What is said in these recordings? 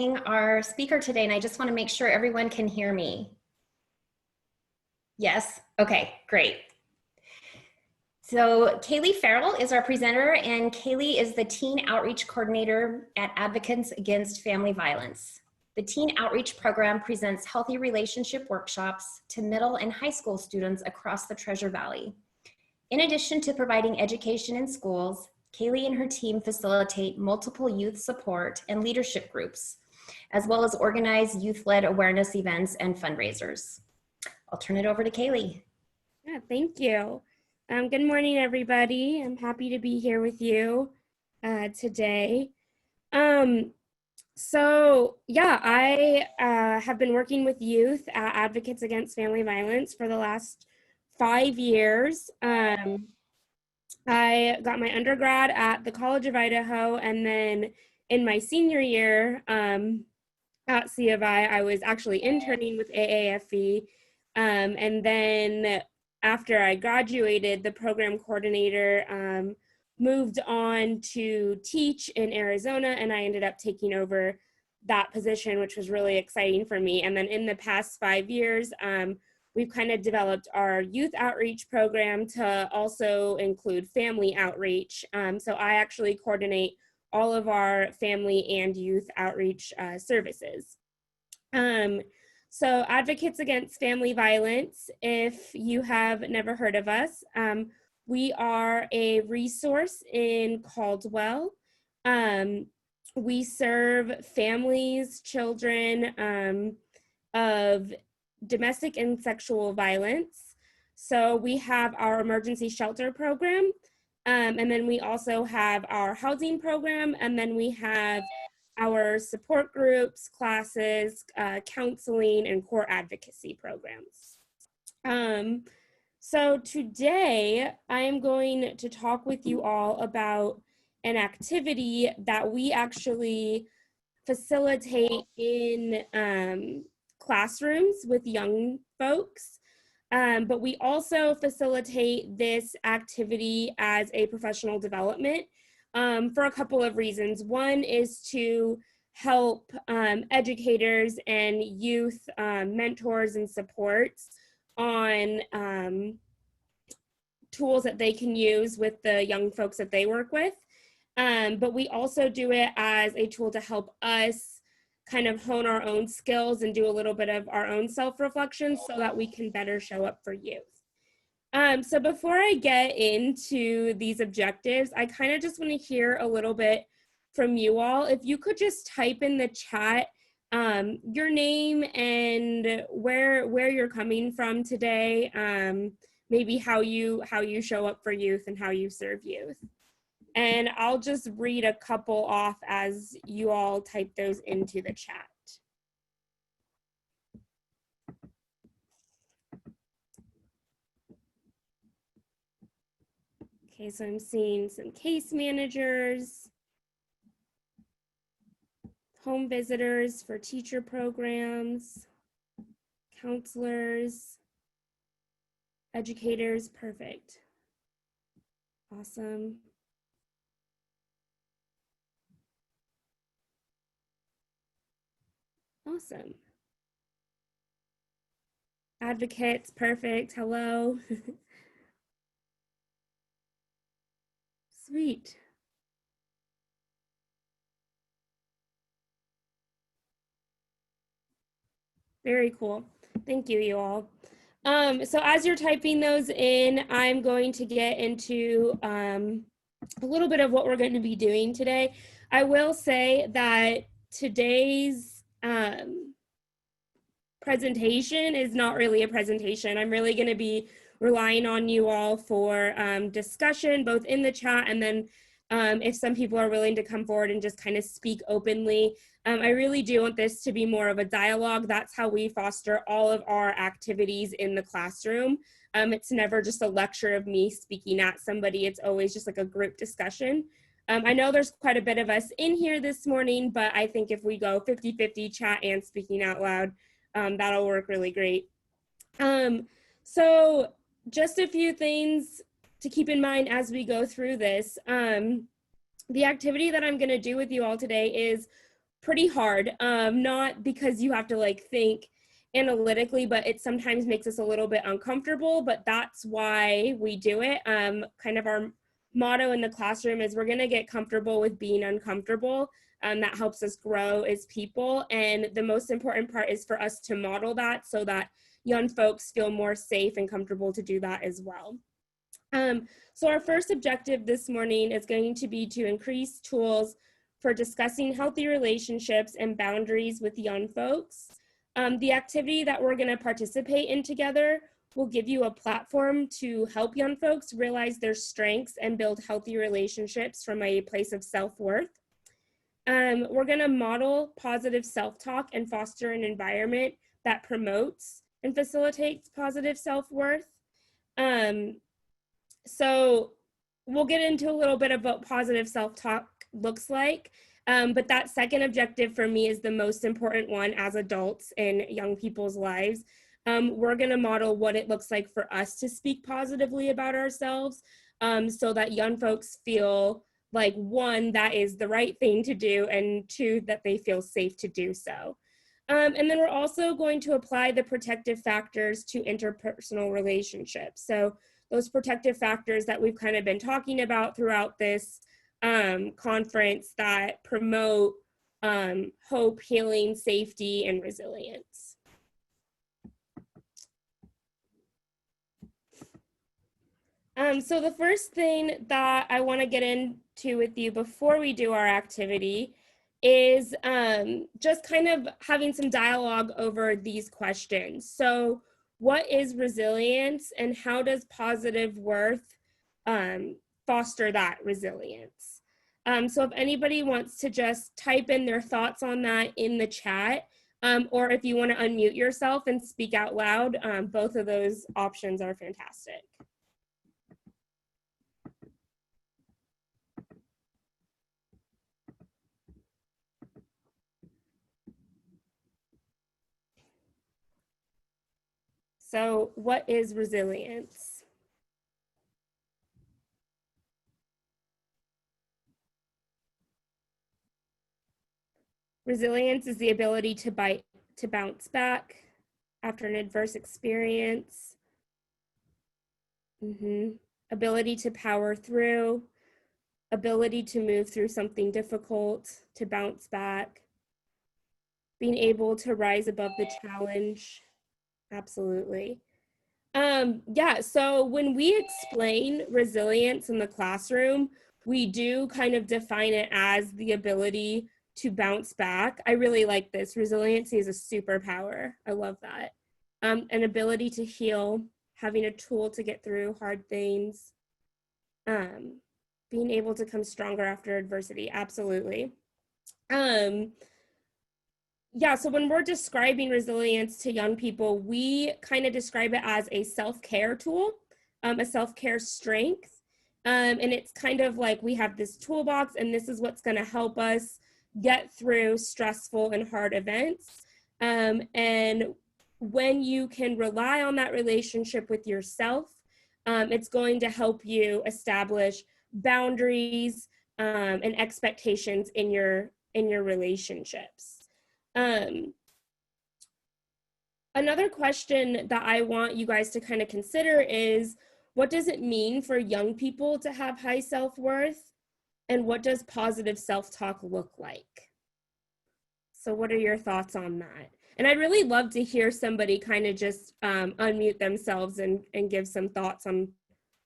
Our speaker today, and I just want to make sure everyone can hear me. Yes? Okay, great. So Kaylee Farrell is our presenter, and Kaylee is the Teen Outreach Coordinator at Advocates Against Family Violence. The Teen Outreach Program presents healthy relationship workshops to middle and high school students across the Treasure Valley. In addition to providing education in schools, Kaylee and her team facilitate multiple youth support and leadership groups, as well as organize youth-led awareness events and fundraisers. I'll turn it over to Kaylee. Yeah, thank you. Good morning, everybody. I'm happy to be here with you today. I have been working with youth at Advocates Against Family Violence for the last 5 years. I got my undergrad at the College of Idaho, and then in my senior year at C of I was actually interning with AAFE. And then after I graduated, the program coordinator moved on to teach in Arizona, and I ended up taking over that position, which was really exciting for me. And then in the past 5 years, we've kind of developed our youth outreach program to also include family outreach. So I actually coordinate all of our family and youth outreach services. So Advocates Against Family Violence, if you have never heard of us, we are a resource in Caldwell. We serve families, children of domestic and sexual violence. So we have our emergency shelter program, and then we also have our housing program, and then we have our support groups, classes, counseling, and core advocacy programs. So today I am going to talk with you all about an activity that we actually facilitate in classrooms with young folks, but we also facilitate this activity as a professional development for a couple of reasons. One is to help educators and youth mentors and supports on tools that they can use with the young folks that they work with. But we also do it as a tool to help us kind of hone our own skills and do a little bit of our own self-reflection so that we can better show up for youth. So before I get into these objectives, I kind of just want to hear a little bit from you all. If you could just type in the chat your name and where you're coming from today, maybe how you show up for youth and how you serve youth. And I'll just read a couple off as you all type those into the chat. Okay, so I'm seeing some case managers, home visitors for teacher programs, counselors, educators, perfect. Awesome. Awesome. Advocates, perfect, hello. Sweet. Very cool. Thank you, you all. So as you're typing those in, I'm going to get into a little bit of what we're going to be doing today. I will say that today's presentation is not really a presentation. I'm really going to be relying on you all for discussion, both in the chat and then if some people are willing to come forward and just kind of speak openly. I really do want this to be more of a dialogue. That's how we foster all of our activities in the classroom. It's never just a lecture of me speaking at somebody. It's always just like a group discussion. I know there's quite a bit of us in here this morning, but I think if we go 50-50 chat and speaking out loud, that'll work really great. So just a few things to keep in mind as we go through this. The activity that I'm going to do with you all today is pretty hard, not because you have to like think analytically, but it sometimes makes us a little bit uncomfortable, but that's why we do it. Kind of our motto in the classroom is we're going to get comfortable with being uncomfortable. That helps us grow as people. And the most important part is for us to model that so that young folks feel more safe and comfortable to do that as well. So our first objective this morning is going to be to increase tools for discussing healthy relationships and boundaries with young folks. The activity that we're going to participate in together will give you a platform to help young folks realize their strengths and build healthy relationships from a place of self-worth. We're going to model positive self-talk and foster an environment that promotes and facilitates positive self-worth. So we'll get into a little bit of what positive self-talk looks like. But that second objective for me is the most important one as adults in young people's lives. We're going to model what it looks like for us to speak positively about ourselves, so that young folks feel like, one, that is the right thing to do, and two, that they feel safe to do so. And then we're also going to apply the protective factors to interpersonal relationships. So those protective factors that we've kind of been talking about throughout this conference that promote hope, healing, safety, and resilience. So the first thing that I want to get into with you before we do our activity is just kind of having some dialogue over these questions. So what is resilience, and how does positive worth foster that resilience? So if anybody wants to just type in their thoughts on that in the chat, or if you want to unmute yourself and speak out loud, both of those options are fantastic. So what is resilience? Resilience is the ability to bounce back after an adverse experience. Ability to power through, ability to move through something difficult, to bounce back, being able to rise above the challenge. Absolutely. Yeah, so when we explain resilience in the classroom, we do kind of define it as the ability to bounce back. I really like this. Resiliency is a superpower. I love that. An ability to heal, having a tool to get through hard things, being able to come stronger after adversity. Absolutely. Yeah, so when we're describing resilience to young people, we kind of describe it as a self-care tool, a self-care strength. And it's kind of like we have this toolbox, and this is what's going to help us get through stressful and hard events. And when you can rely on that relationship with yourself, it's going to help you establish boundaries and expectations in your relationships. Another question that I want you guys to kind of consider is, what does it mean for young people to have high self-worth, and what does positive self-talk look like? So what are your thoughts on that? And I'd really love to hear somebody kind of just unmute themselves and give some thoughts on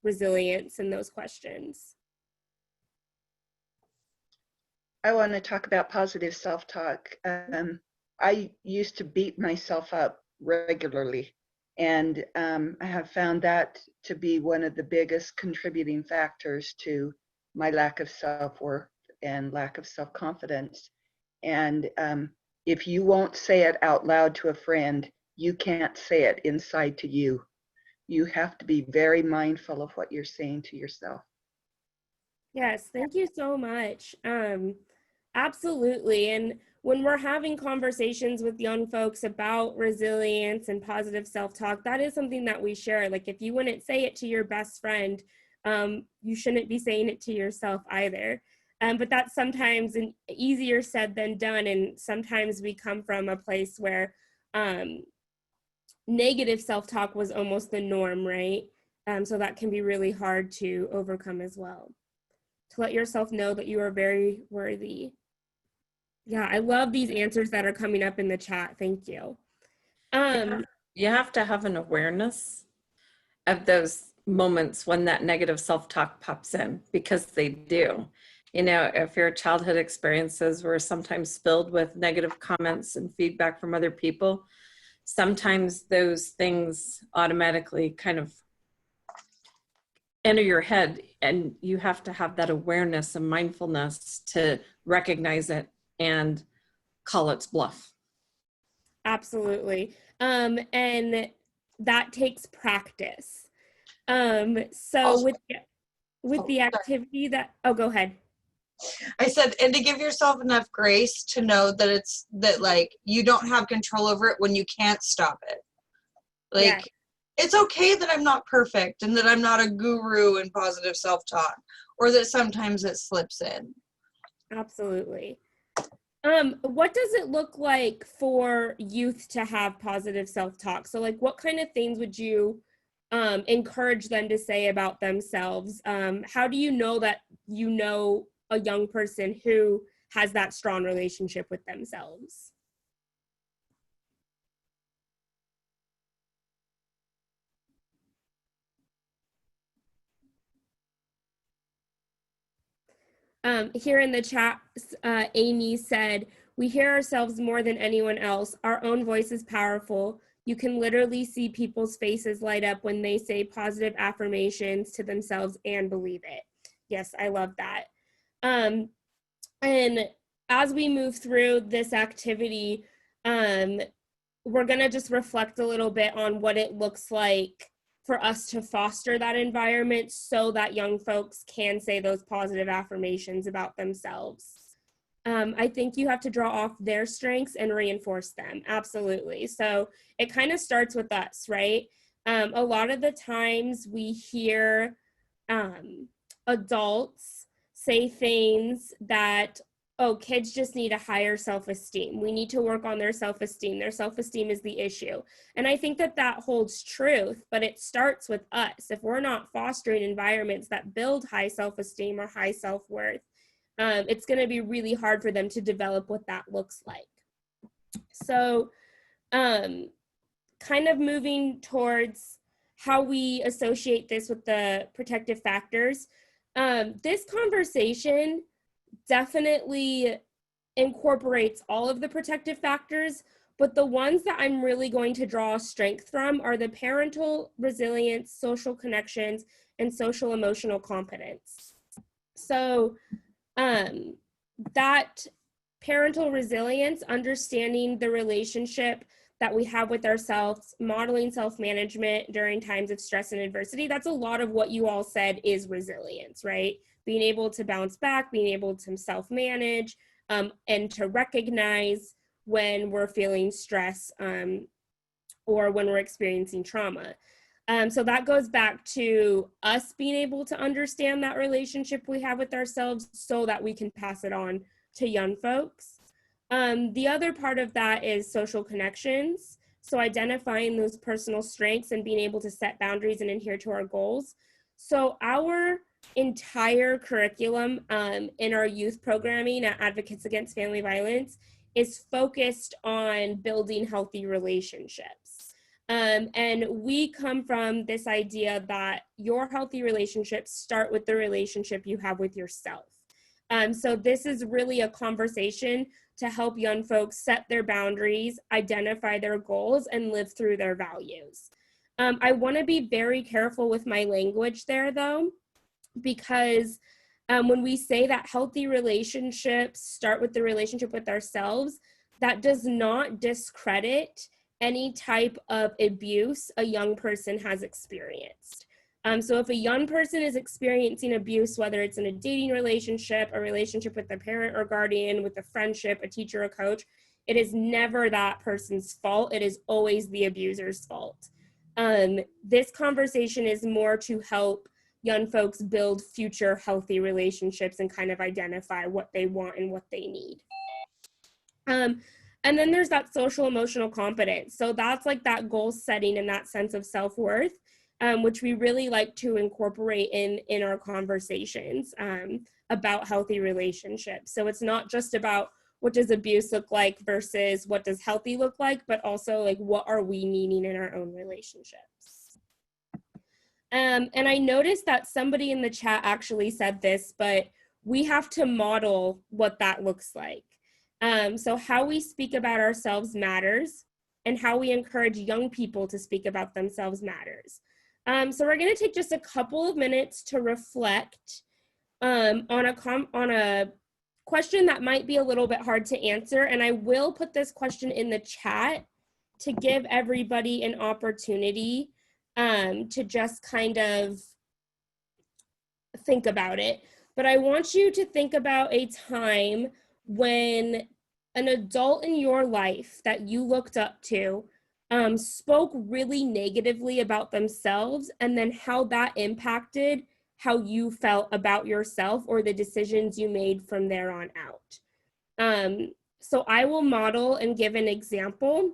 resilience and those questions. I want to talk about positive self-talk. I used to beat myself up regularly, and I have found that to be one of the biggest contributing factors to my lack of self-worth and lack of self-confidence. And if you won't say it out loud to a friend, you can't say it inside to you. You have to be very mindful of what you're saying to yourself. Yes, thank you so much. Absolutely. And when we're having conversations with young folks about resilience and positive self-talk, that is something that we share. Like, if you wouldn't say it to your best friend, you shouldn't be saying it to yourself either. But that's sometimes easier said than done. And sometimes we come from a place where negative self-talk was almost the norm, right? So that can be really hard to overcome as well. To let yourself know that you are very worthy. Yeah, I love these answers that are coming up in the chat. Thank you. You have to have an awareness of those moments when that negative self-talk pops in, because they do. You know, if your childhood experiences were sometimes filled with negative comments and feedback from other people, sometimes those things automatically kind of enter your head, and you have to have that awareness and mindfulness to recognize it and call its bluff. Absolutely. And that takes practice. So Also- with the activity that, oh, go ahead. I said, and to give yourself enough grace to know that like you don't have control over it when you can't stop it. Like, Yeah. It's okay that I'm not perfect and that I'm not a guru in positive self-talk, or that sometimes it slips in. Absolutely. What does it look like for youth to have positive self-talk? So like, what kind of things would you encourage them to say about themselves? How do you know that you know a young person who has that strong relationship with themselves? Here in the chat, Amy said, "We hear ourselves more than anyone else. Our own voice is powerful. You can literally see people's faces light up when they say positive affirmations to themselves and believe it." Yes, I love that. And as we move through this activity, we're going to just reflect a little bit on what it looks like for us to foster that environment so that young folks can say those positive affirmations about themselves. I think you have to draw off their strengths and reinforce them. Absolutely. So it kind of starts with us, right? A lot of the times we hear adults say things that, oh, kids just need a higher self-esteem. We need to work on their self-esteem. Their self-esteem is the issue. And I think that that holds truth, but it starts with us. If we're not fostering environments that build high self-esteem or high self-worth, it's going to be really hard for them to develop what that looks like. So kind of moving towards how we associate this with the protective factors. This conversation definitely incorporates all of the protective factors, but the ones that I'm really going to draw strength from are the parental resilience, social connections, and social emotional competence. So that parental resilience, understanding the relationship that we have with ourselves, modeling self-management during times of stress and adversity, that's a lot of what you all said is resilience, right? Being able to bounce back, being able to self-manage, and to recognize when we're feeling stress or when we're experiencing trauma. So that goes back to us being able to understand that relationship we have with ourselves so that we can pass it on to young folks. The other part of that is social connections. So identifying those personal strengths and being able to set boundaries and adhere to our goals. So our entire curriculum in our youth programming at Advocates Against Family Violence is focused on building healthy relationships. And we come from this idea that your healthy relationships start with the relationship you have with yourself. So this is really a conversation to help young folks set their boundaries, identify their goals, and live through their values. I want to be very careful with my language there, though, because when we say that healthy relationships start with the relationship with ourselves, that does not discredit any type of abuse a young person has experienced. So if a young person is experiencing abuse, whether it's in a dating relationship, a relationship with a parent or guardian, with a friendship, a teacher, a coach, it is never that person's fault. It is always the abuser's fault. This conversation is more to help young folks build future healthy relationships and kind of identify what they want and what they need. And then there's that social emotional competence. So that's like that goal setting and that sense of self-worth, which we really like to incorporate in our conversations about healthy relationships. So it's not just about what does abuse look like versus what does healthy look like, but also like what are we needing in our own relationships. And I noticed that somebody in the chat actually said this, but we have to model what that looks like. So how we speak about ourselves matters, and how we encourage young people to speak about themselves matters. So we're going to take just a couple of minutes to reflect on a question that might be a little bit hard to answer, and I will put this question in the chat to give everybody an opportunity to just kind of think about it. But I want you to think about a time when an adult in your life that you looked up to spoke really negatively about themselves, and then how that impacted how you felt about yourself or the decisions you made from there on out. So I will model and give an example,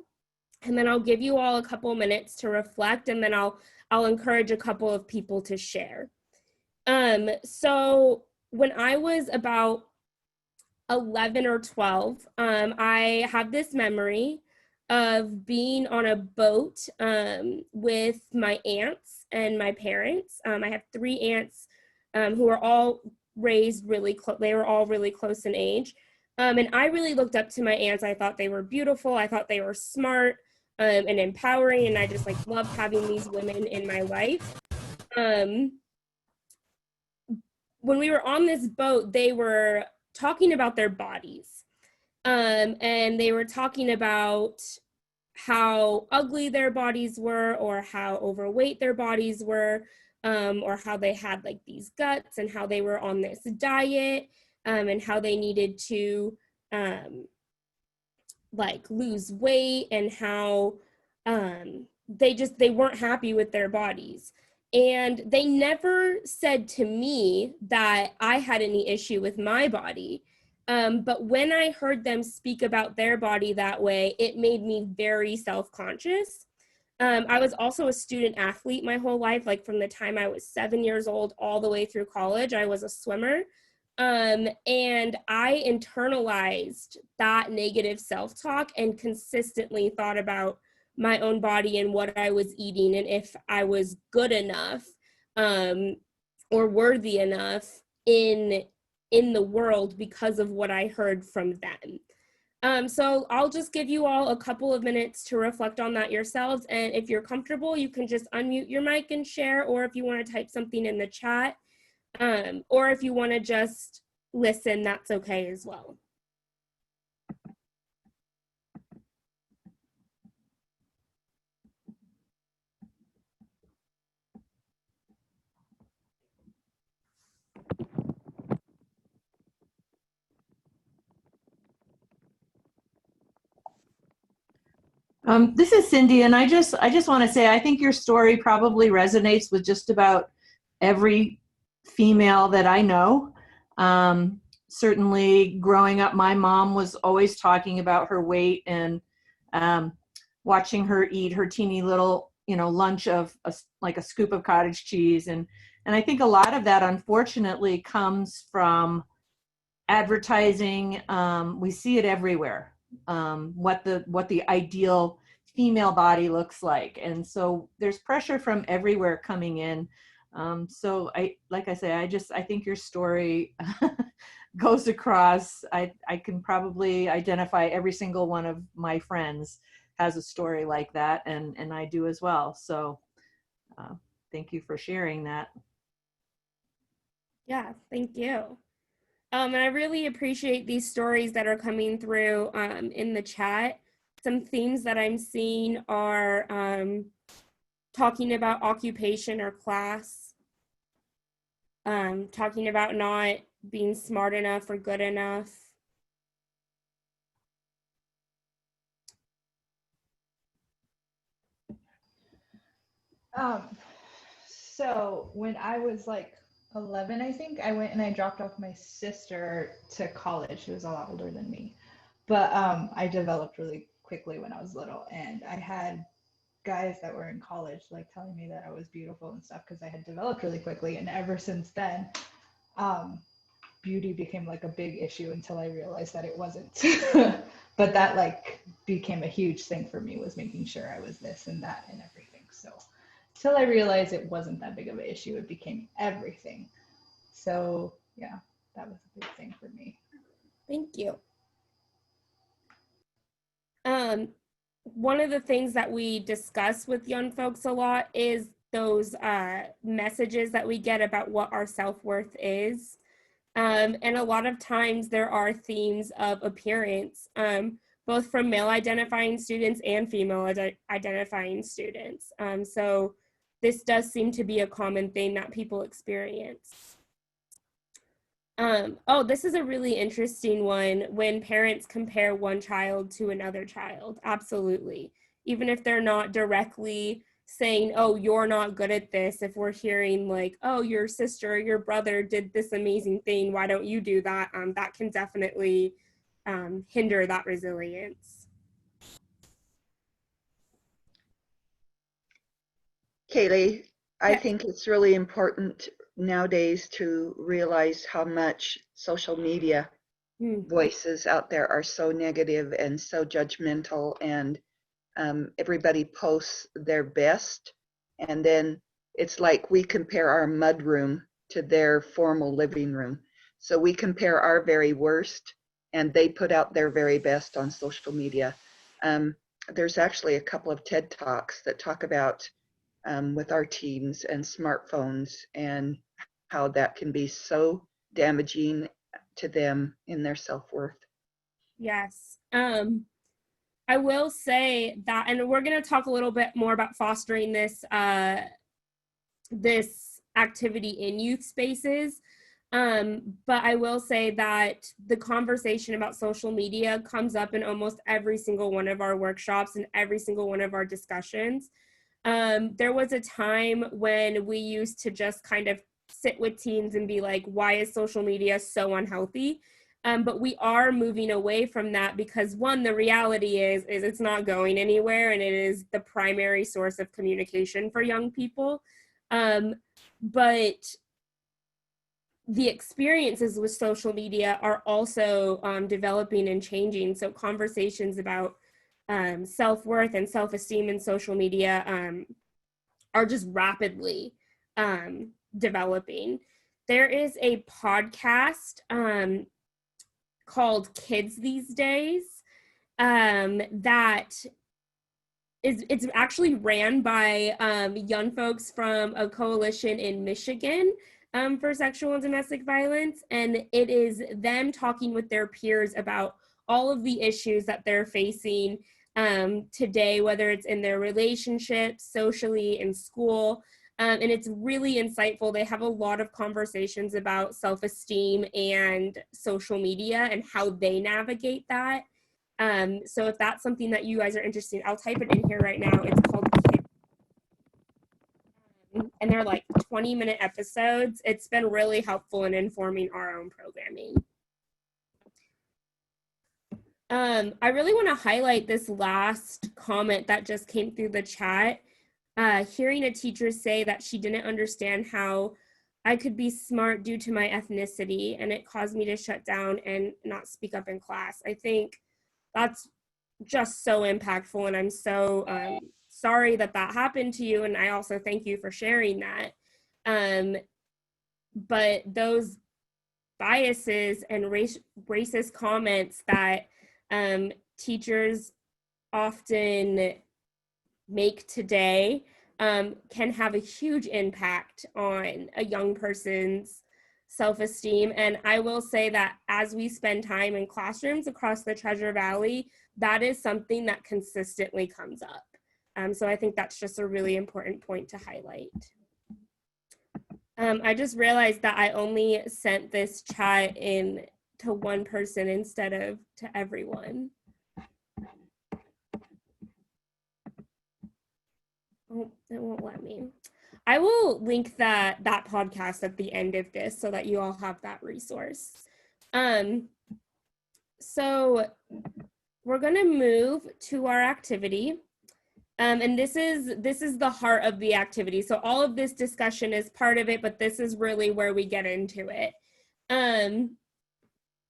and then I'll give you all a couple minutes to reflect, and then I'll encourage a couple of people to share. So when I was about 11 or 12, I have this memory of being on a boat with my aunts and my parents. I have 3 aunts who are all raised really close. They were all really close in age. And I really looked up to my aunts. I thought they were beautiful. I thought they were smart and empowering. And I just like loved having these women in my life. When we were on this boat, they were talking about their bodies. And they were talking about how ugly their bodies were, or how overweight their bodies were, or how they had like these guts, and how they were on this diet, and how they needed to like lose weight, and how they weren't happy with their bodies. And they never said to me that I had any issue with my body. But when I heard them speak about their body that way, it made me very self-conscious. I was also a student athlete my whole life, like from the time I was 7 years old all the way through college. I was a swimmer. And I internalized that negative self-talk and consistently thought about my own body and what I was eating, and if I was good enough or worthy enough in the world because of what I heard from them. So I'll just give you all a couple of minutes to reflect on that yourselves, and if you're comfortable, you can just unmute your mic and share, or if you want to type something in the chat, or if you want to just listen, that's okay as well. This is Cindy, and I just want to say I think your story probably resonates with just about every female that I know. Certainly, growing up, my mom was always talking about her weight and watching her eat her teeny little, lunch of like a scoop of cottage cheese, and I think a lot of that, unfortunately, comes from advertising. We see it everywhere. What the ideal female body looks like, and so there's pressure from everywhere coming in. So I think your story goes across. I can probably identify every single one of my friends has a story like that, and I do as well. So thank you for sharing that. Yeah, thank you. And I really appreciate these stories that are coming through in the chat. Some themes that I'm seeing are talking about occupation or class, talking about not being smart enough or good enough. So when I was like 11, I think, I went and I dropped off my sister to college. She was a lot older than me. But I developed really quickly when I was little. And I had guys that were in college like telling me that I was beautiful and stuff because I had developed really quickly. And ever since then, beauty became like a big issue until I realized that it wasn't. But that like became a huge thing for me, was making sure I was this and that and everything. So until I realized it wasn't that big of an issue, it became everything. So yeah, that was a big thing for me. Thank you. One of the things that we discuss with young folks a lot is those messages that we get about what our self-worth is. And a lot of times there are themes of appearance, both from male identifying students and female identifying students. So this does seem to be a common thing that people experience. Oh, this is a really interesting one, when parents compare one child to another child. Absolutely. Even if they're not directly saying, oh, you're not good at this, if we're hearing like, oh, your sister or your brother did this amazing thing, why don't you do that? That can definitely hinder that resilience. Kaylee, I Yes. think it's really important nowadays to realize how much social media voices out there are so negative and so judgmental, and everybody posts their best, and then it's like we compare our mudroom to their formal living room. So we compare our very worst, and they put out their very best on social media. There's actually a couple of TED Talks that talk about with our teens and smartphones, and how that can be so damaging to them in their self-worth. Yes. I will say that, and we're going to talk a little bit more about fostering this this activity in youth spaces. But I will say that the conversation about social media comes up in almost every single one of our workshops and every single one of our discussions. There was a time when we used to just kind of sit with teens and be like, why is social media so unhealthy? But we are moving away from that because, one, the reality is it's not going anywhere, and it is the primary source of communication for young people. But the experiences with social media are also developing and changing. So conversations about self-worth and self-esteem in social media are just rapidly developing. There is a podcast called Kids These Days that it's actually ran by young folks from a coalition in Michigan for sexual and domestic violence, and it is them talking with their peers about all of the issues that they're facing today, whether it's in their relationships, socially, in school. And it's really insightful. They have a lot of conversations about self-esteem and social media and how they navigate that. So if that's something that you guys are interested in, I'll type it in here right now. It's called Kids. And they're like 20-minute episodes. It's been really helpful in informing our own programming. I really want to highlight this last comment that just came through the chat. Hearing a teacher say that she didn't understand how I could be smart due to my ethnicity, and it caused me to shut down and not speak up in class. I think that's just so impactful, and I'm so sorry that that happened to you, and I also thank you for sharing that. But those biases and racist comments that teachers often make today can have a huge impact on a young person's self-esteem. And I will say that as we spend time in classrooms across the Treasure Valley, that is something that consistently comes up. So I think that's just a really important point to highlight. I just realized that I only sent this chat in to one person instead of to everyone. Oh, it won't let me. I will link that podcast at the end of this so that you all have that resource. So we're going to move to our activity. And this is the heart of the activity. So all of this discussion is part of it, but this is really where we get into it. I'm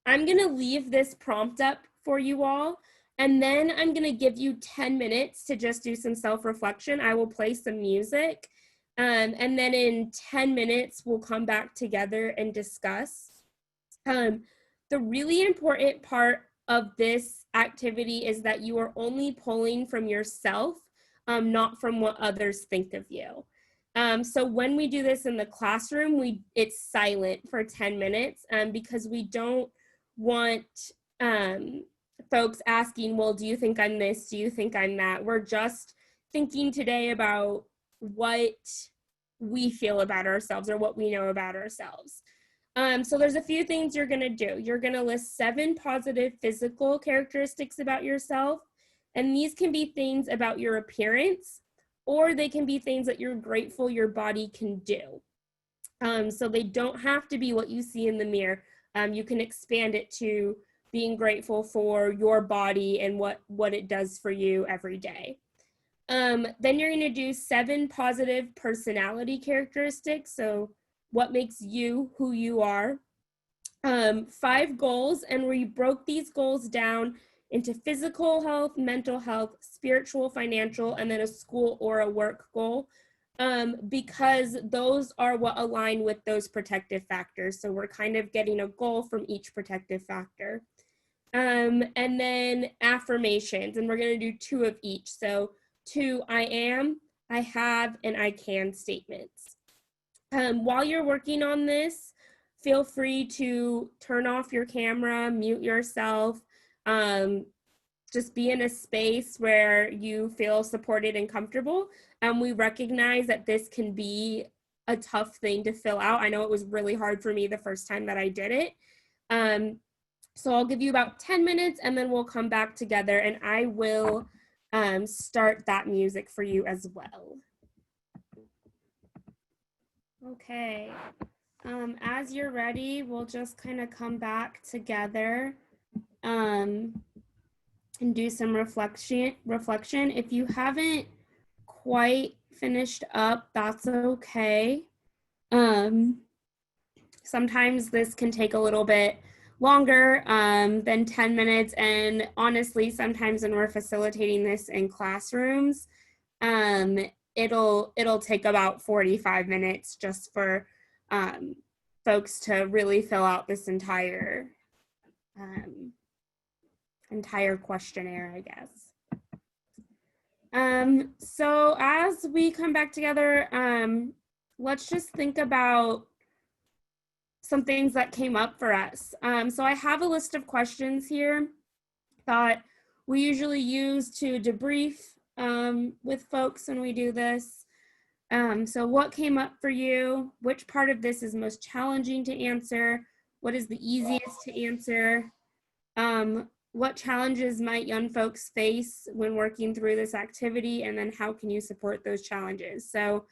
going to leave this prompt up for you all, and then I'm going to give you 10 minutes to just do some self-reflection. I will play some music, and then in 10 minutes, we'll come back together and discuss. The really important part of this activity is that you are only pulling from yourself, not from what others think of you. So when we do this in the classroom, it's silent for 10 minutes because we don't want folks asking, well, do you think I'm this? Do you think I'm that? We're just thinking today about what we feel about ourselves or what we know about ourselves. So there's a few things you're going to do. You're going to list 7 positive physical characteristics about yourself. And these can be things about your appearance, or they can be things that you're grateful your body can do. So they don't have to be what you see in the mirror. You can expand it to being grateful for your body and what it does for you every day. Then you're going to do 7 positive personality characteristics. So what makes you who you are. 5 goals, and we broke these goals down into physical health, mental health, spiritual, financial, and then a school or a work goal, because those are what align with those protective factors. So we're kind of getting a goal from each protective factor. And then affirmations, and we're going to do 2 of each. So 2 I am, I have, and I can statements. While you're working on this, feel free to turn off your camera, mute yourself, just be in a space where you feel supported and comfortable. We recognize that this can be a tough thing to fill out. I know it was really hard for me the first time that I did it. So I'll give you about 10 minutes and then we'll come back together and I will start that music for you as well. Okay, as you're ready, we'll just kind of come back together and do some reflection. If you haven't quite finished up, that's okay. Sometimes this can take a little bit longer than 10 minutes, and honestly, sometimes when we're facilitating this in classrooms, it'll take about 45 minutes just for folks to really fill out this entire questionnaire, I guess. So as we come back together, let's just think about some things that came up for us. So I have a list of questions here that we usually use to debrief with folks when we do this. So what came up for you? Which part of this is most challenging to answer? What is the easiest to answer? What challenges might young folks face when working through this activity? And then how can you support those challenges? So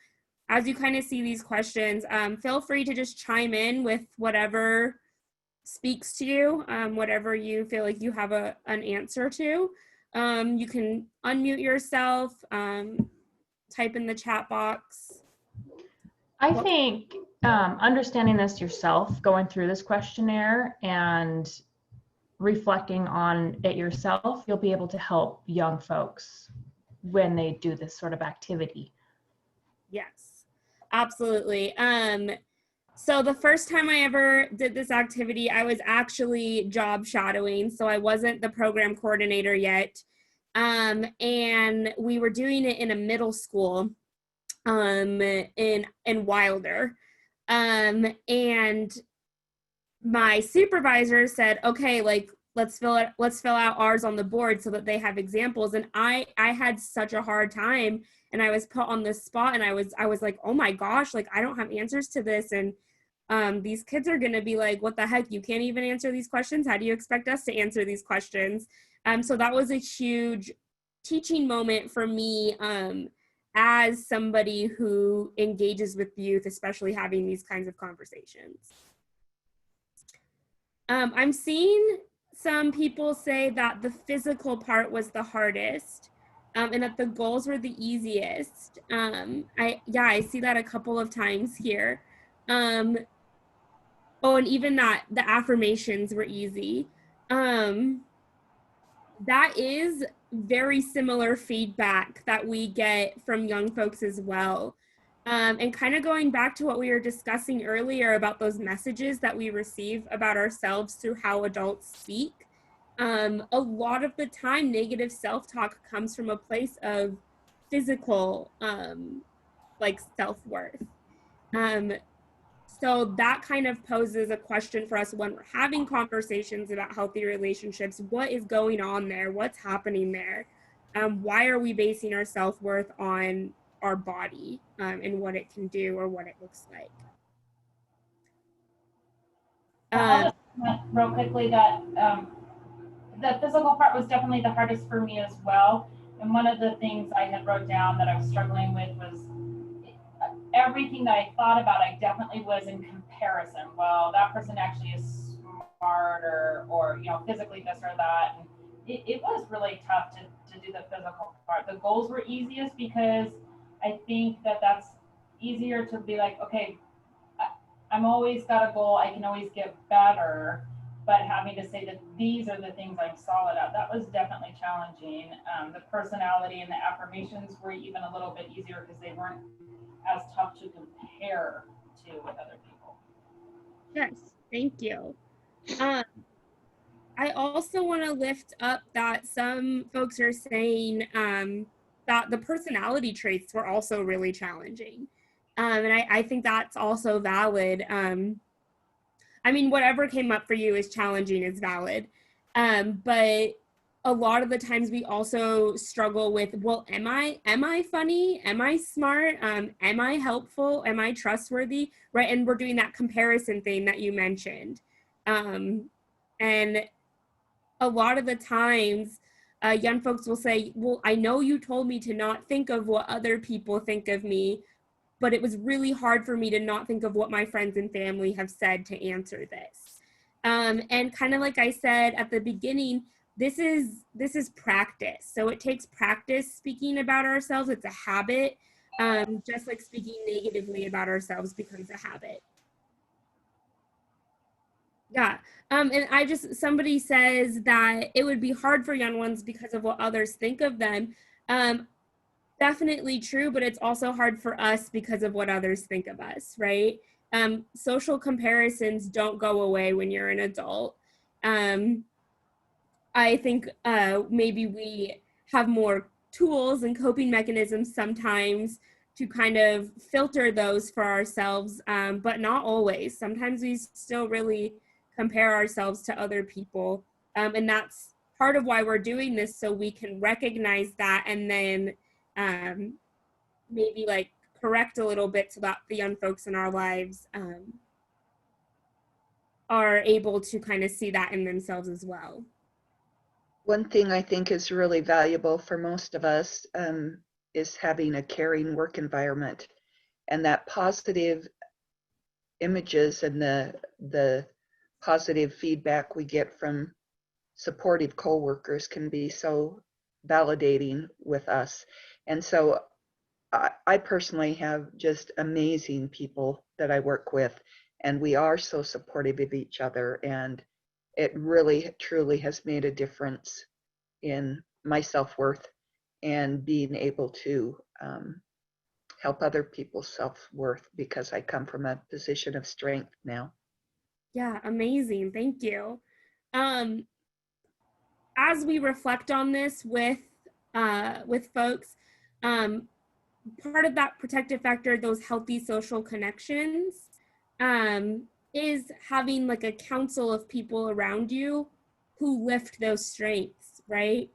as you kind of see these questions, feel free to just chime in with whatever speaks to you, whatever you feel like you have an answer to. You can unmute yourself, type in the chat box. I think understanding this yourself, going through this questionnaire and reflecting on it yourself, you'll be able to help young folks when they do this sort of activity. Yes, absolutely. So the first time I ever did this activity, I was actually job shadowing. So I wasn't the program coordinator yet. And we were doing it in a middle school in Wilder. And my supervisor said, okay, like, let's fill out ours on the board so that they have examples. And I had such a hard time, and I was put on the spot, and I was like, oh my gosh, like, I don't have answers to this. And these kids are going to be like, what the heck? You can't even answer these questions. How do you expect us to answer these questions? So that was a huge teaching moment for me as somebody who engages with youth, especially having these kinds of conversations. I'm seeing some people say that the physical part was the hardest, and that the goals were the easiest. I see that a couple of times here. Oh, and even that the affirmations were easy. That is very similar feedback that we get from young folks as well. And kind of going back to what we were discussing earlier about those messages that we receive about ourselves through how adults speak. A lot of the time, negative self-talk comes from a place of physical, like self-worth. So that kind of poses a question for us when we're having conversations about healthy relationships. What is going on there? What's happening there? Why are we basing our self-worth on our body and what it can do or what it looks like? I'll just comment real quickly that the physical part was definitely the hardest for me as well. And one of the things I had wrote down that I was struggling with was everything that I thought about, I definitely was in comparison. Well, that person actually is smarter, or physically this or that. And it was really tough to do the physical part. The goals were easiest because I think that's easier to be like, okay, I'm always got a goal. I can always get better. But having to say that these are the things I'm solid at, that was definitely challenging. The personality and the affirmations were even a little bit easier because they weren't as tough to compare to with other people. Yes, thank you. I also want to lift up that some folks are saying that the personality traits were also really challenging. And I think that's also valid. I mean, whatever came up for you is challenging, is valid. But a lot of the times we also struggle with, well, am I funny? Am I smart? Am I helpful? Am I trustworthy? Right. And we're doing that comparison thing that you mentioned. And a lot of the times, young folks will say, well, I know you told me to not think of what other people think of me, but it was really hard for me to not think of what my friends and family have said to answer this. And kind of like I said at the beginning, this is practice. So it takes practice speaking about ourselves. It's a habit, just like speaking negatively about ourselves becomes a habit. Yeah. And somebody says that it would be hard for young ones because of what others think of them. Definitely true, but it's also hard for us because of what others think of us, right? Social comparisons don't go away when you're an adult. I think maybe we have more tools and coping mechanisms sometimes to kind of filter those for ourselves, but not always. Sometimes we still really compare ourselves to other people. And that's part of why we're doing this, so we can recognize that and then maybe like correct a little bit so that the young folks in our lives are able to kind of see that in themselves as well. One thing I think is really valuable for most of us is having a caring work environment, and that positive images and the positive feedback we get from supportive coworkers can be so validating with us. And so I personally have just amazing people that I work with, and we are so supportive of each other, and it really truly has made a difference in my self-worth and being able to help other people's self-worth, because I come from a position of strength now. Yeah, amazing. Thank you. As we reflect on this with folks, part of that protective factor, those healthy social connections, is having like a council of people around you who lift those strengths, right?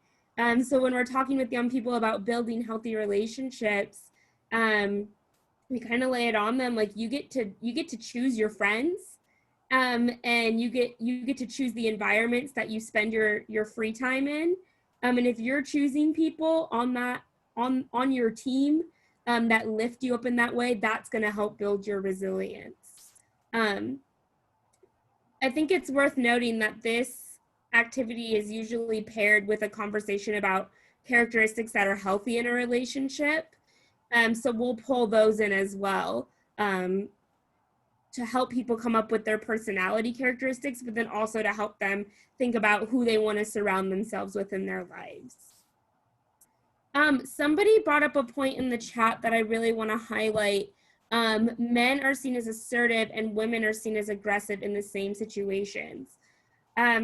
So when we're talking with young people about building healthy relationships, we kind of lay it on them like you get to choose your friends, and you get to choose the environments that you spend your free time in, and if you're choosing people on your team that lift you up in that way, that's going to help build your resilience. I think it's worth noting that this activity is usually paired with a conversation about characteristics that are healthy in a relationship. So we'll pull those in as well, to help people come up with their personality characteristics, but then also to help them think about who they want to surround themselves with in their lives. Somebody brought up a point in the chat that I really want to highlight. Men are seen as assertive and women are seen as aggressive in the same situations.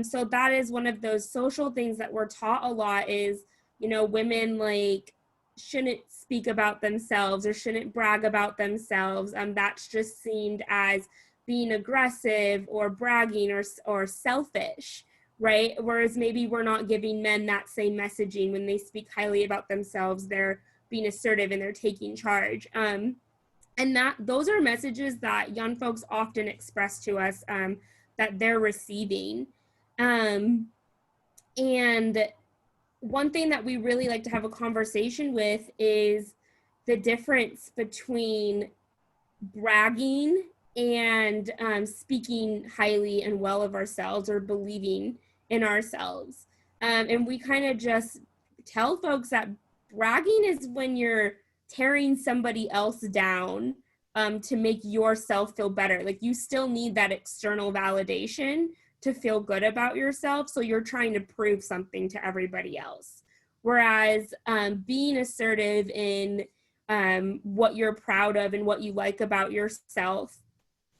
So that is one of those social things that we're taught a lot is, you know, women like shouldn't speak about themselves or shouldn't brag about themselves. That's just seen as being aggressive or bragging or selfish, right? Whereas maybe we're not giving men that same messaging. When they speak highly about themselves, they're being assertive and they're taking charge. And those are messages that young folks often express to us that they're receiving. And one thing that we really like to have a conversation with is the difference between bragging and speaking highly and well of ourselves or believing in ourselves. And we kind of just tell folks that bragging is when you're tearing somebody else down to make yourself feel better. Like you still need that external validation to feel good about yourself. So you're trying to prove something to everybody else. Whereas being assertive in what you're proud of and what you like about yourself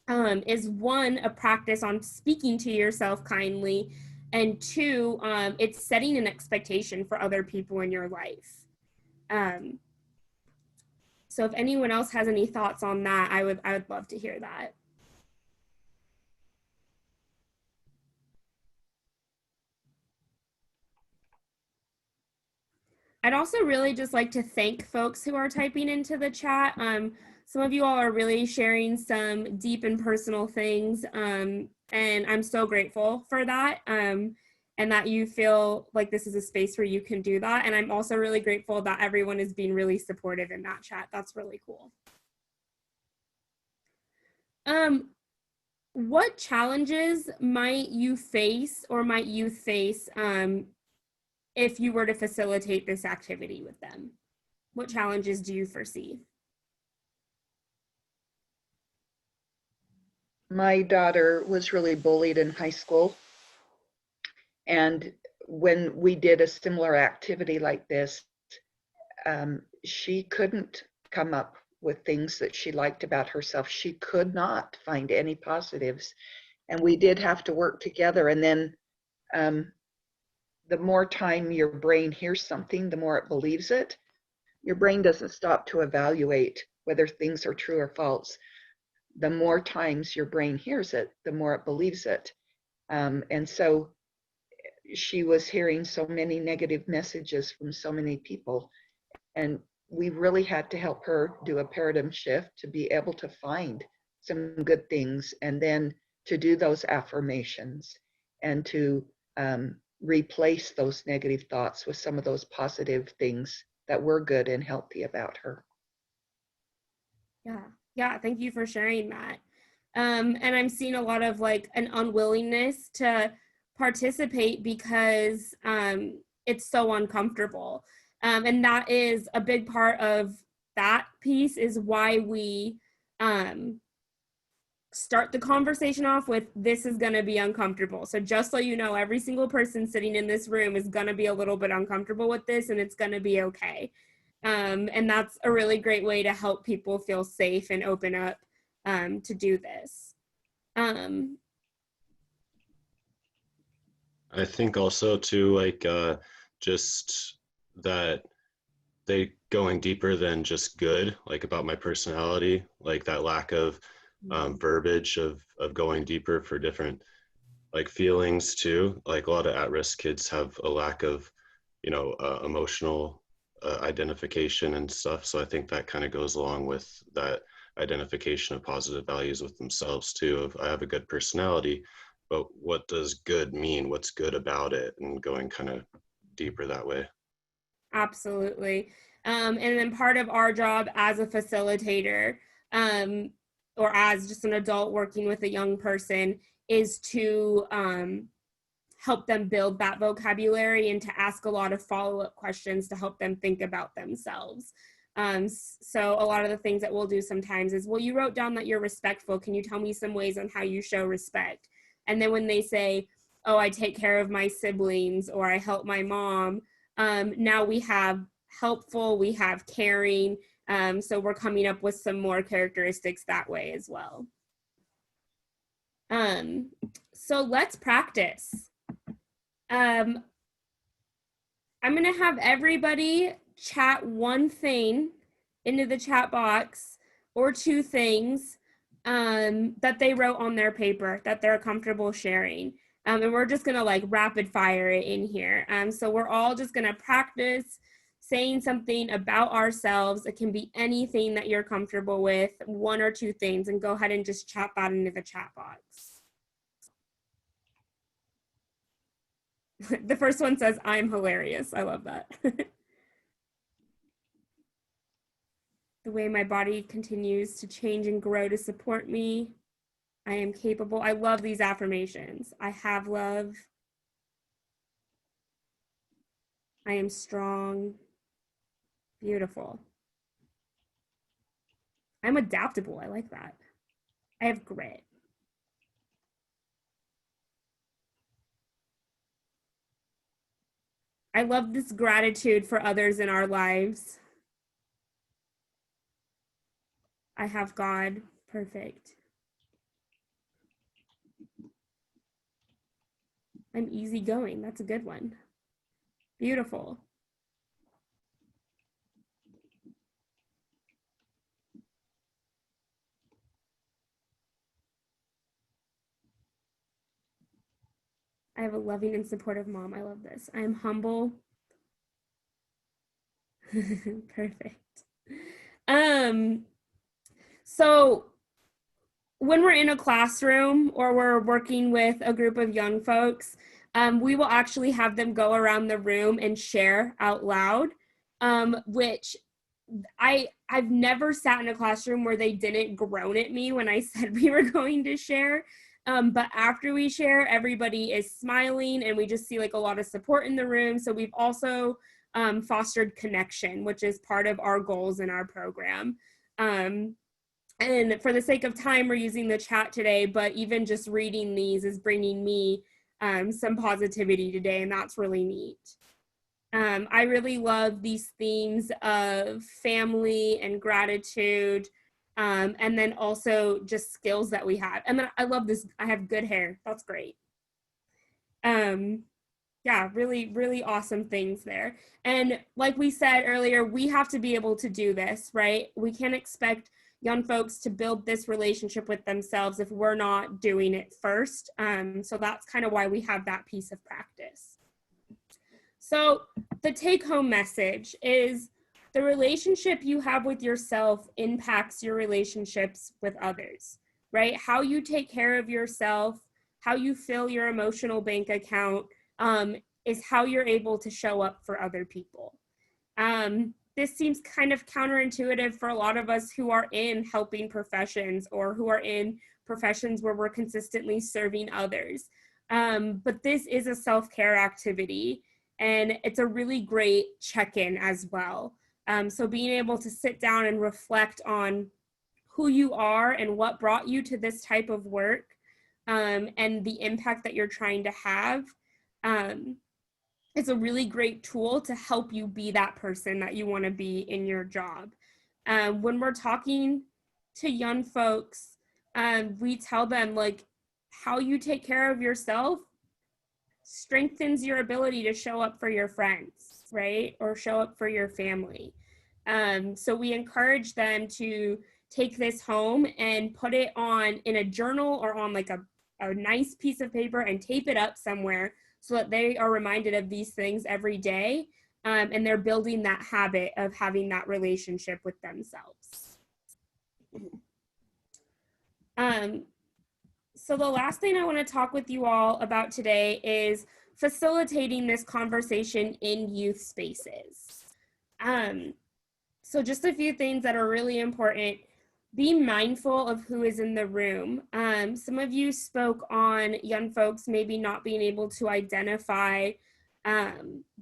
is one, a practice on speaking to yourself kindly, and two, it's setting an expectation for other people in your life. So if anyone else has any thoughts on that, I would love to hear that. I'd also really just like to thank folks who are typing into the chat. Some of you all are really sharing some deep and personal things, and I'm so grateful for that, and that you feel like this is a space where you can do that. And I'm also really grateful that everyone is being really supportive in that chat. That's really cool. What challenges might you face or might you face if you were to facilitate this activity with them? What challenges do you foresee? My daughter was really bullied in high school. And when we did a similar activity like this, she couldn't come up with things that she liked about herself. She could not find any positives. And we did have to work together. And then the more time your brain hears something, the more it believes it. Your brain doesn't stop to evaluate whether things are true or false. The more times your brain hears it, the more it believes it. And so she was hearing so many negative messages from so many people. And we really had to help her do a paradigm shift to be able to find some good things and then to do those affirmations and to replace those negative thoughts with some of those positive things that were good and healthy about her. Yeah, thank you for sharing that. And I'm seeing a lot of like an unwillingness to participate because it's so uncomfortable. And that is a big part of that piece is why we start the conversation off with, this is going to be uncomfortable. So just so you know, every single person sitting in this room is going to be a little bit uncomfortable with this, and it's going to be okay. And that's a really great way to help people feel safe and open up to do this. I think also too, like just that they going deeper than just good, like about my personality, like that lack of verbiage of going deeper for different like feelings too. Like a lot of at-risk kids have a lack of, you know, emotional identification and stuff. So I think that kind of goes along with that identification of positive values with themselves too, of I have a good personality, but what does good mean? What's good about it? And going kind of deeper that way. Absolutely. And then part of our job as a facilitator, or as just an adult working with a young person, is to help them build that vocabulary and to ask a lot of follow-up questions to help them think about themselves. So a lot of the things that we'll do sometimes is, well, you wrote down that you're respectful. Can you tell me some ways on how you show respect? And then when they say, oh, I take care of my siblings, or I help my mom, now we have helpful, we have caring. So we're coming up with some more characteristics that way as well. So let's practice. I'm gonna have everybody chat one thing into the chat box, or two things that they wrote on their paper that they're comfortable sharing. And we're just gonna like rapid fire it in here. So we're all just gonna practice saying something about ourselves. It can be anything that you're comfortable with, one or two things, and go ahead and just chat that into the chat box. The first one says, I'm hilarious. I love that. The way my body continues to change and grow to support me. I am capable. I love these affirmations. I have love. I am strong. Beautiful. I'm adaptable. I like that. I have grit. I love this gratitude for others in our lives. I have God. Perfect. I'm easygoing. That's a good one. Beautiful. I have a loving and supportive mom. I love this. I am humble. Perfect. So when we're in a classroom or we're working with a group of young folks, we will actually have them go around the room and share out loud, which I've never sat in a classroom where they didn't groan at me when I said we were going to share. But after we share, everybody is smiling and we just see like a lot of support in the room. So we've also fostered connection, which is part of our goals in our program. And for the sake of time, we're using the chat today, but even just reading these is bringing me some positivity today, and that's really neat. I really love these themes of family and gratitude, and then also just skills that we have. And then I love this, I have good hair. That's great. Yeah, really, really awesome things there. And like we said earlier, we have to be able to do this, right? We can't expect young folks to build this relationship with themselves if we're not doing it first. So that's kind of why we have that piece of practice. So the take-home message is the relationship you have with yourself impacts your relationships with others, right? How you take care of yourself, how you fill your emotional bank account, is how you're able to show up for other people. This seems kind of counterintuitive for a lot of us who are in helping professions or who are in professions where we're consistently serving others. But this is a self-care activity, and it's a really great check-in as well. So being able to sit down and reflect on who you are and what brought you to this type of work, and the impact that you're trying to have, it's a really great tool to help you be that person that you want to be in your job. When we're talking to young folks, we tell them like how you take care of yourself strengthens your ability to show up for your friends, right? Or show up for your family. So we encourage them to take this home and put it on in a journal or on like a nice piece of paper and tape it up somewhere so that they are reminded of these things every day, and they're building that habit of having that relationship with themselves. So the last thing I want to talk with you all about today is facilitating this conversation in youth spaces. So just a few things that are really important. Be mindful of who is in the room. Some of you spoke on young folks maybe not being able to identify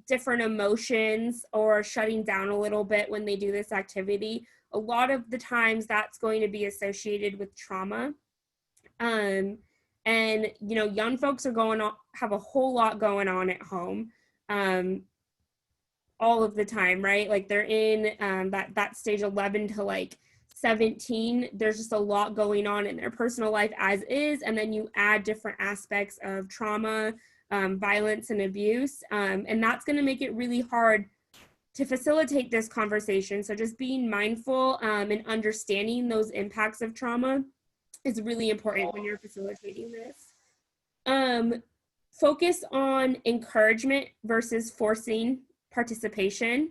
different emotions or shutting down a little bit when they do this activity. A lot of the times that's going to be associated with trauma. And you know, young folks are have a whole lot going on at home. All of the time, right? Like they're in that stage 11 to like 17. There's just a lot going on in their personal life as is, and then you add different aspects of trauma, violence, and abuse, and that's going to make it really hard to facilitate this conversation. So just being mindful and understanding those impacts of trauma is really important when you're facilitating this. Focus on encouragement versus forcing participation.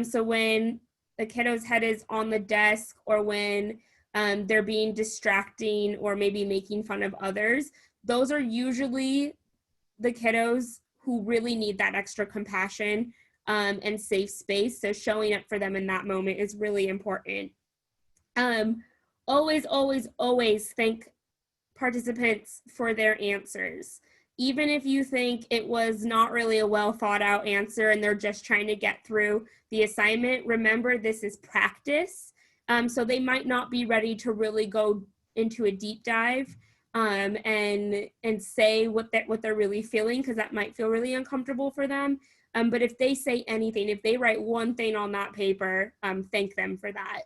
So when the kiddo's head is on the desk, or when they're being distracting or maybe making fun of others, those are usually the kiddos who really need that extra compassion and safe space. So showing up for them in that moment is really important. Always, always, always thank participants for their answers. Even if you think it was not really a well thought out answer and they're just trying to get through the assignment, remember this is practice. So they might not be ready to really go into a deep dive and say what they're really feeling, because that might feel really uncomfortable for them. But if they say anything, if they write one thing on that paper, thank them for that.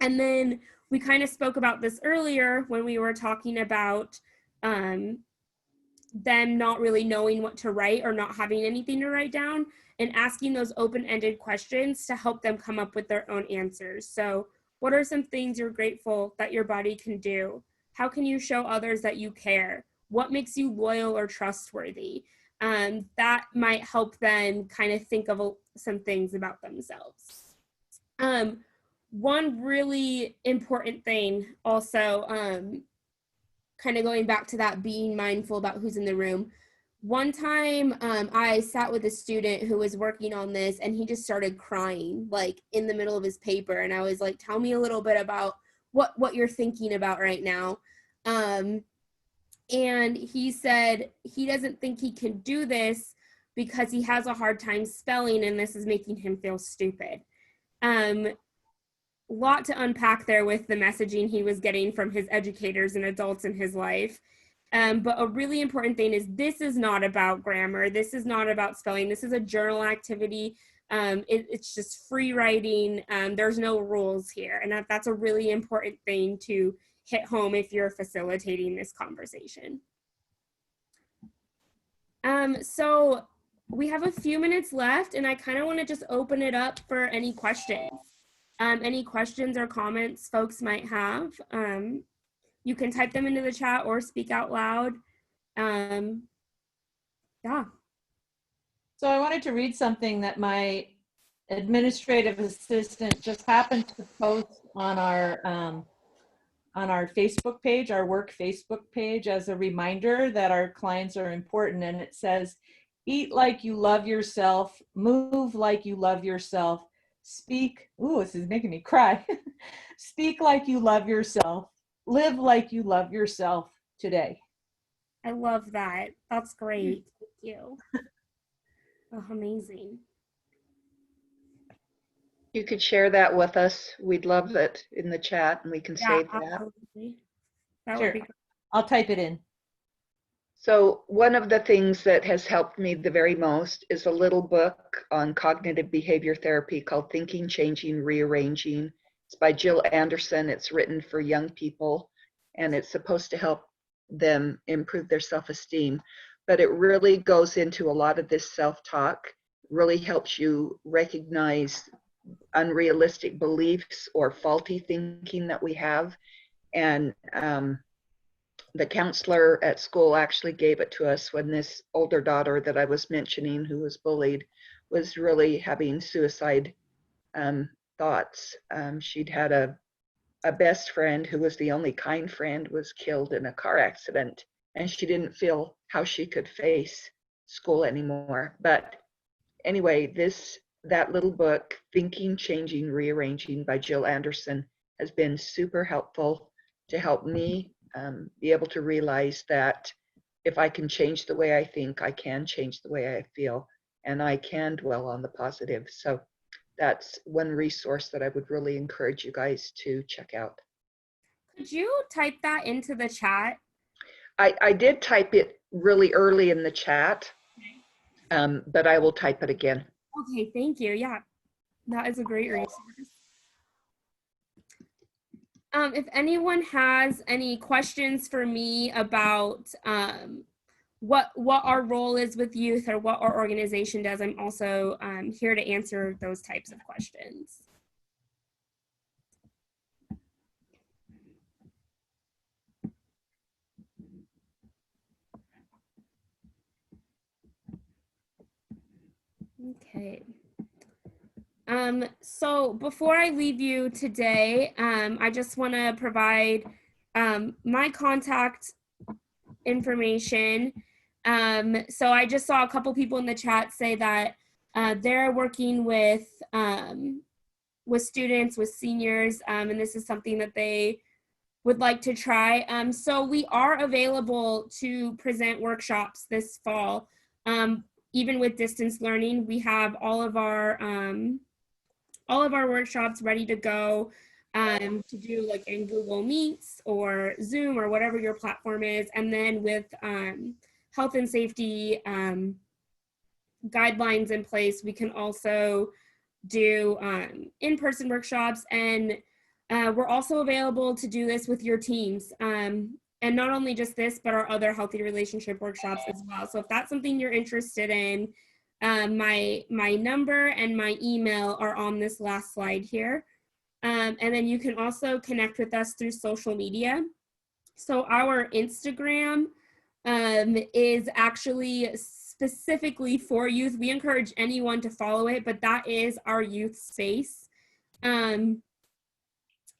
And then we kind of spoke about this earlier when we were talking about them not really knowing what to write or not having anything to write down, and asking those open-ended questions to help them come up with their own answers. So what are some things you're grateful that your body can do? How can you show others that you care? What makes you loyal or trustworthy? That might help them kind of think of some things about themselves. One really important thing also, kind of going back to that being mindful about who's in the room. One time I sat with a student who was working on this, and he just started crying like in the middle of his paper. And I was like, tell me a little bit about what you're thinking about right now. And he said he doesn't think he can do this because he has a hard time spelling, and this is making him feel stupid. Lot to unpack there with the messaging he was getting from his educators and adults in his life. But a really important thing is this is not about grammar. This is not about spelling. This is a journal activity. It's just free writing. There's no rules here. And that's a really important thing to hit home if you're facilitating this conversation. So we have a few minutes left, and I kind of want to just open it up for any questions. Any questions or comments folks might have. You can type them into the chat or speak out loud. Yeah. So I wanted to read something that my administrative assistant just happened to post on our Facebook page, our work Facebook page, as a reminder that our clients are important. And it says, eat like you love yourself, move like you love yourself, speak, ooh, this is making me cry. Speak like you love yourself, live like you love yourself today. I love that. That's great. Thank you. Oh, amazing. You could share that with us. We'd love it in the chat, and we can save that. Absolutely. That Sure. would be great. I'll type it in. So one of the things that has helped me the very most is a little book on cognitive behavior therapy called Thinking, Changing, Rearranging. It's by Jill Anderson. It's written for young people, and it's supposed to help them improve their self-esteem. But it really goes into a lot of this self-talk, really helps you recognize unrealistic beliefs or faulty thinking that we have. And the counselor at school actually gave it to us when this older daughter that I was mentioning, who was bullied, was really having suicide thoughts. She'd had a best friend who was the only kind friend, was killed in a car accident, and she didn't feel how she could face school anymore. But anyway, this that little book, Thinking, Changing, Rearranging by Jill Anderson, has been super helpful to help me be able to realize that if I can change the way I think, I can change the way I feel, and I can dwell on the positive. So that's one resource that I would really encourage you guys to check out. Could you type that into the chat? I did type it really early in the chat, but I will type it again. Okay, thank you. Yeah, that is a great resource. If anyone has any questions for me about what our role is with youth or what our organization does, I'm also here to answer those types of questions. Okay. So before I leave you today, I just want to provide my contact information. So I just saw a couple people in the chat say that they're working with students, with seniors, and this is something that they would like to try. So we are available to present workshops this fall. Even with distance learning, we have all of our workshops ready to go to do like in Google Meets or Zoom or whatever your platform is. And then with health and safety guidelines in place, we can also do in-person workshops, and we're also available to do this with your teams. And not only just this, but our other healthy relationship workshops as well. So if that's something you're interested in, my number and my email are on this last slide here. And then you can also connect with us through social media. So our Instagram is actually specifically for youth. We encourage anyone to follow it, but that is our youth space.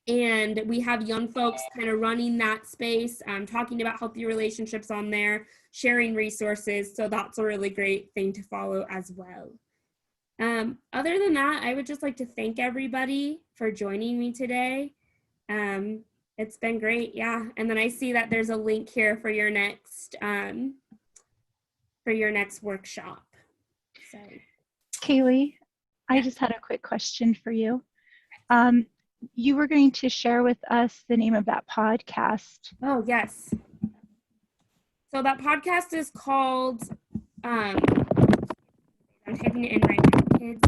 And we have young folks kind of running that space, talking about healthy relationships on there, sharing resources. So that's a really great thing to follow as well. Other than that, I would just like to thank everybody for joining me today. It's been great, yeah. And then I see that there's a link here for your next workshop. So, Kaylee, I just had a quick question for you. You were going to share with us the name of that podcast. Oh, yes. So that podcast is called, I'm typing it in right now, Kids.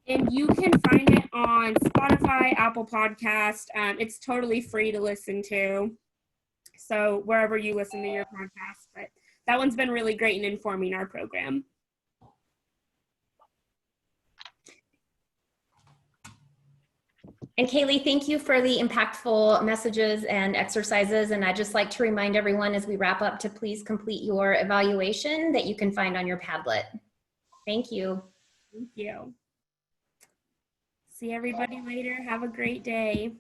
And you can find it on Spotify, Apple Podcast. It's totally free to listen to. So wherever you listen to your podcast, but that one's been really great in informing our program. And Kaylee, thank you for the impactful messages and exercises. And I'd just like to remind everyone as we wrap up to please complete your evaluation that you can find on your Padlet. Thank you. Thank you. See everybody later. Have a great day.